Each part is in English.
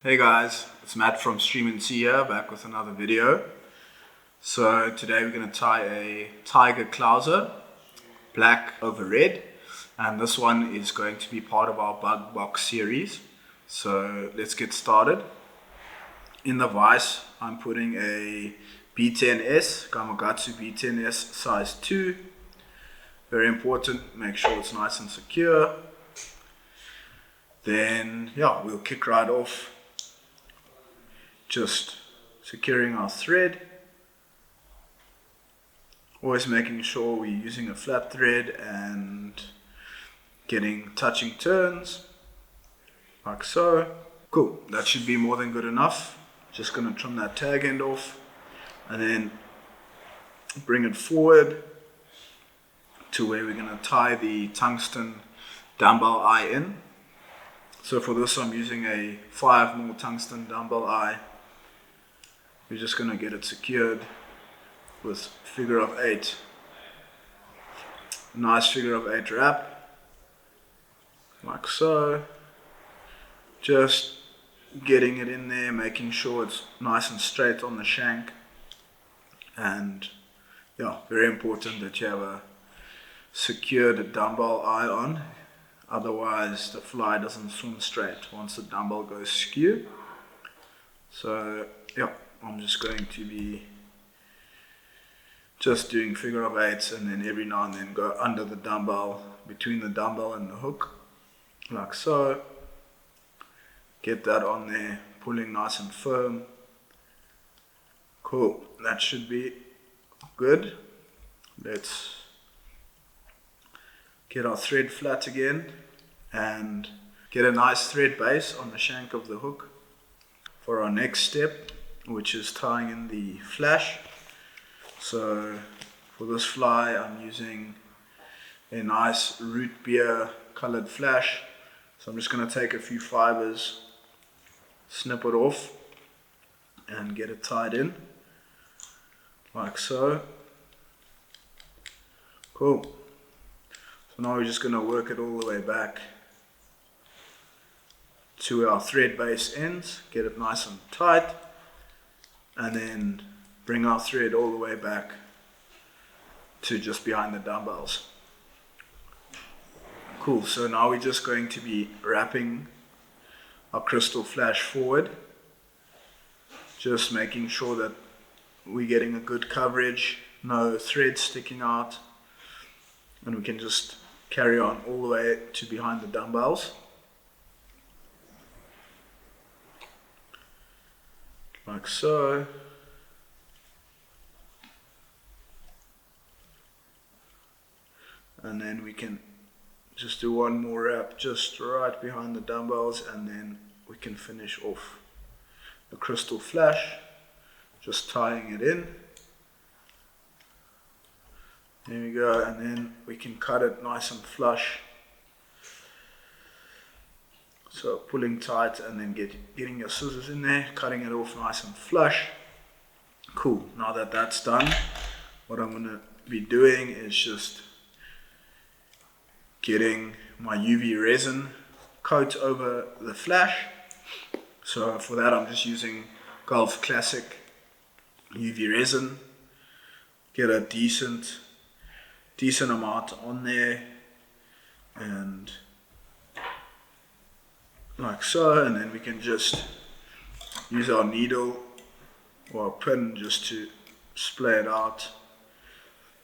Hey guys, it's Matt from Stream and See here, back with another video. So today we're going to tie a Tiger Clouser, black over red, and this one is going to be part of our bug box series. So let's get started. In the vise, I'm putting a B10S, Gamakatsu B10S size 2. Very important, make sure it's nice and secure. Then we'll kick right off. Just securing our thread, always making sure we're using a flat thread and getting touching turns like so. Cool, that should be more than good enough. Just going to trim that tag end off and then bring it forward to where we're going to tie the tungsten dumbbell eye in. So for this I'm using a 5mm tungsten dumbbell eye. We're just going to get it secured with figure of 8. Nice figure of 8 wrap, like so. Just getting it in there, making sure it's nice and straight on the shank. And very important that you have a secured dumbbell eye on, otherwise the fly doesn't swim straight once the dumbbell goes skew. So I'm just going to be just doing figure of 8s and then every now and then go under the dumbbell, between the dumbbell and the hook, like so. Get that on there, pulling nice and firm. Cool, that should be good. Let's get our thread flat again and get a nice thread base on the shank of the hook for our next step, which is tying in the flash. So for this fly I'm using a nice root beer colored flash. So I'm just going to take a few fibers, snip it off and get it tied in like so. Cool. So now we're just going to work it all the way back to where our thread base ends, get it nice and tight, and then bring our thread all the way back to just behind the dumbbells. Cool, so now we're just going to be wrapping our crystal flash forward, just making sure that we're getting a good coverage, no thread sticking out, and we can just carry on all the way to behind the dumbbells. Like so. And then we can just do one more wrap just right behind the dumbbells, and then we can finish off the crystal flash, just tying it in. There we go, and then we can cut it nice and flush. So pulling tight and then getting your scissors in there, cutting it off nice and flush. Cool, now that that's done, what I'm going to be doing is just getting my UV resin coat over the flash. So for that I'm just using Golf Classic UV resin. Get a decent amount on there, and like so, and then we can just use our needle or a pin just to splay it out,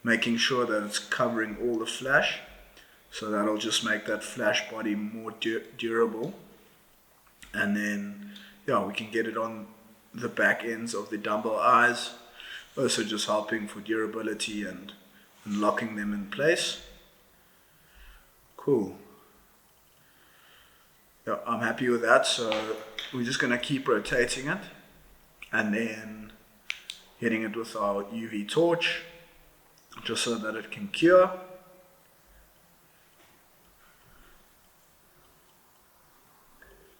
making sure that it's covering all the flash. So that'll just make that flash body more durable. And then we can get it on the back ends of the dumbbell eyes, also just helping for durability and locking them in place. Cool. I'm happy with that, so we're just going to keep rotating it and then hitting it with our UV torch just so that it can cure.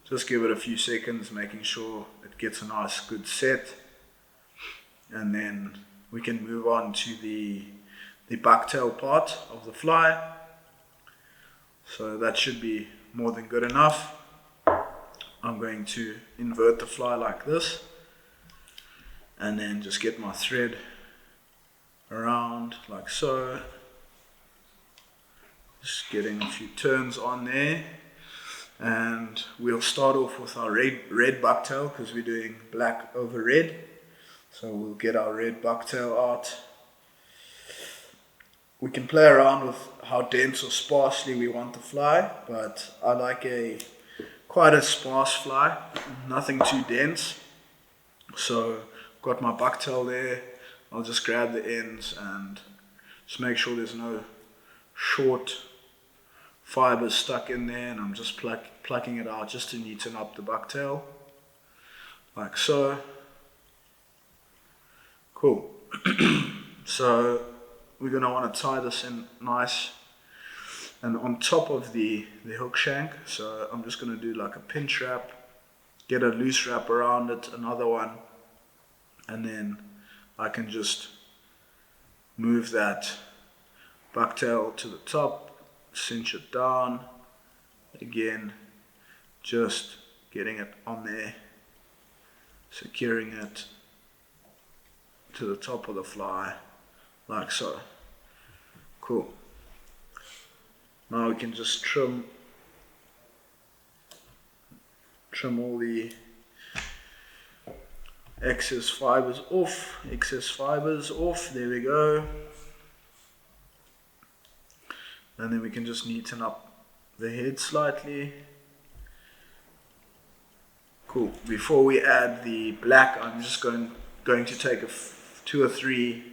Just give it a few seconds, making sure it gets a nice good set, and then we can move on to the bucktail part of the fly. So that should be more than good enough. I'm going to invert the fly like this, and then just get my thread around like so. Just getting a few turns on there, and we'll start off with our red bucktail because we're doing black over red. So we'll get our red bucktail out. We can play around with how dense or sparsely we want the fly, but I like quite a sparse fly, nothing too dense. So got my bucktail there. I'll just grab the ends and just make sure there's no short fibers stuck in there, and I'm just plucking it out just to neaten up the bucktail, like so. Cool. So we're going to want to tie this in nice and on top of the hook shank. So I'm just going to do like a pinch wrap, get a loose wrap around it, another one, and then I can just move that bucktail to the top, cinch it down, again just getting it on there, securing it to the top of the fly, like so. Cool. Now we can just trim all the excess fibers off. There we go. And then we can just neaten up the head slightly. Cool. Before we add the black, I'm just going to take 2 or 3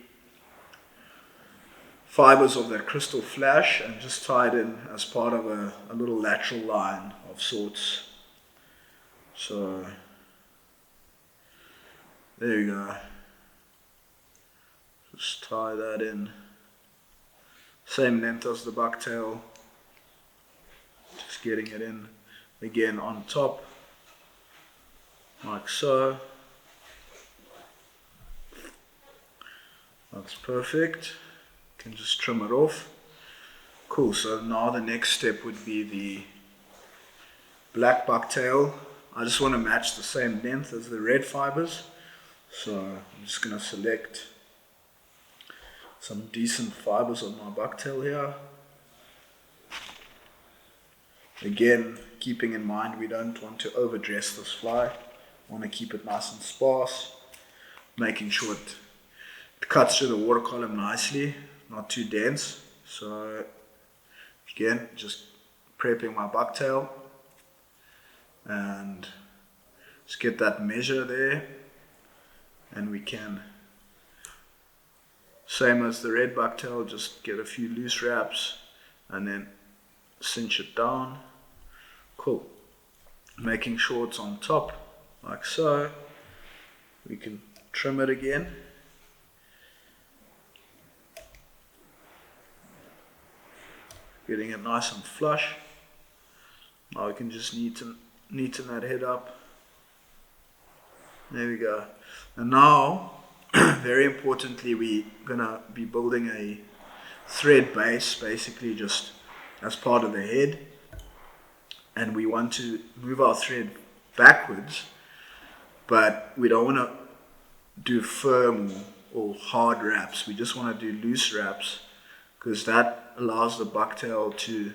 fibers of that crystal flash and just tie it in as part of a little lateral line of sorts. So there you go. Just tie that in. Same length as the bucktail. Just getting it in again on top, like so. That's perfect. Can just trim it off. Cool, so now the next step would be the black bucktail. I just want to match the same length as the red fibers. So I'm just going to select some decent fibers on my bucktail here. Again, keeping in mind we don't want to overdress this fly. We want to keep it nice and sparse, making sure it cuts through the water column nicely, not too dense. So again, just prepping my bucktail and just get that measure there, and we can, same as the red bucktail, just get a few loose wraps and then cinch it down. Cool. Making sure it's on top like so. We can trim it again. Getting it nice and flush. Now we can just neaten that head up. There we go. And now, very importantly, we're gonna be building a thread base, basically just as part of the head. And we want to move our thread backwards, but we don't want to do firm or hard wraps. We just want to do loose wraps, because that allows the bucktail to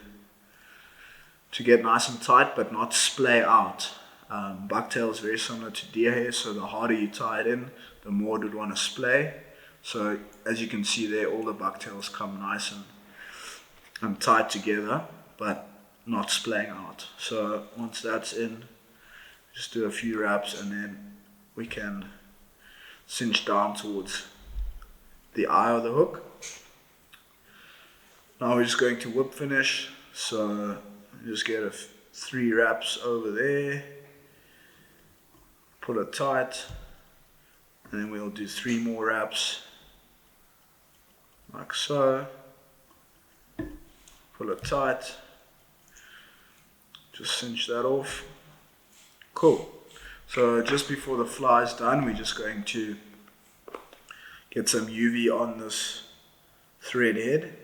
get nice and tight but not splay out. Bucktail is very similar to deer hair, so the harder you tie it in, the more it would want to splay. So as you can see there, all the bucktails come nice and tight together, but not splaying out. So once that's in, just do a few wraps and then we can cinch down towards the eye of the hook. Now we're just going to whip finish, so just get 3 wraps over there, pull it tight, and then we'll do 3 more wraps like so, pull it tight, just cinch that off. Cool. So just before the fly is done, we're just going to get some UV on this thread head,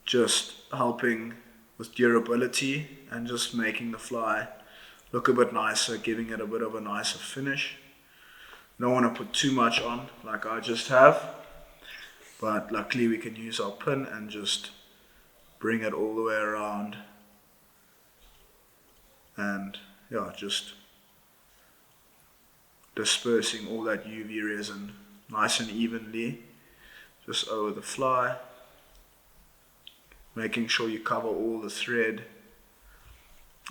just helping with durability and just making the fly look a bit nicer, giving it a bit of a nicer finish. Don't want to put too much on like I just have, but luckily we can use our pin and just bring it all the way around, and yeah, just dispersing all that UV resin nice and evenly just over the fly, making sure you cover all the thread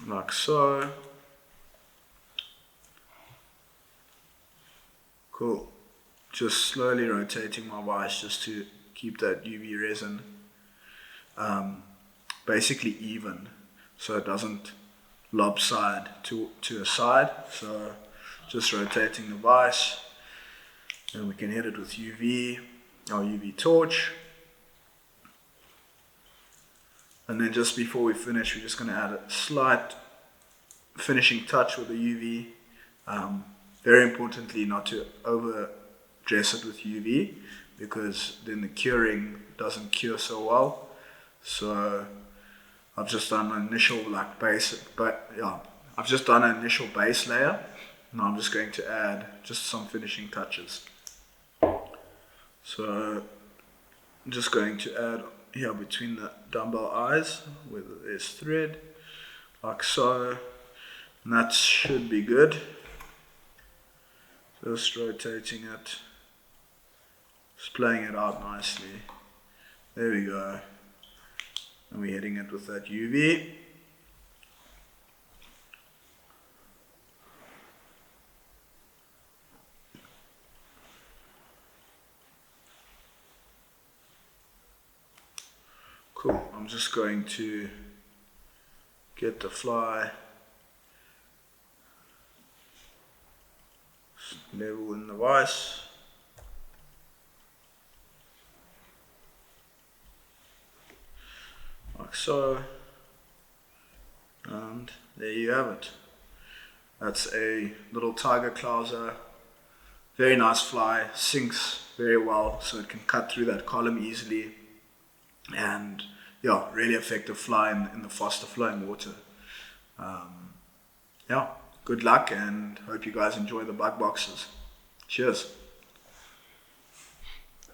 like so. Cool. Just slowly rotating my vise just to keep that UV resin basically even, so it doesn't lopside to a side. So just rotating the vise, and we can hit it with UV, our UV torch. And then just before we finish, we're just going to add a slight finishing touch with the UV. Very importantly, not to over dress it with UV, because then the curing doesn't cure so well. So I've just done an initial I've just done an initial base layer. Now I'm just going to add just some finishing touches. So I'm just going to add here between the dumbbell eyes where there's thread, like so, and that should be good. Just rotating it, splaying it out nicely. There we go. And we're hitting it with that UV. Cool. I'm just going to get the fly level in the vise. Like so. And there you have it. That's a little Tiger Clouser. Very nice fly, sinks very well, so it can cut through that column easily. And yeah, really effective fly in the faster flowing water. Yeah, good luck, and hope you guys enjoy the bug boxes. Cheers.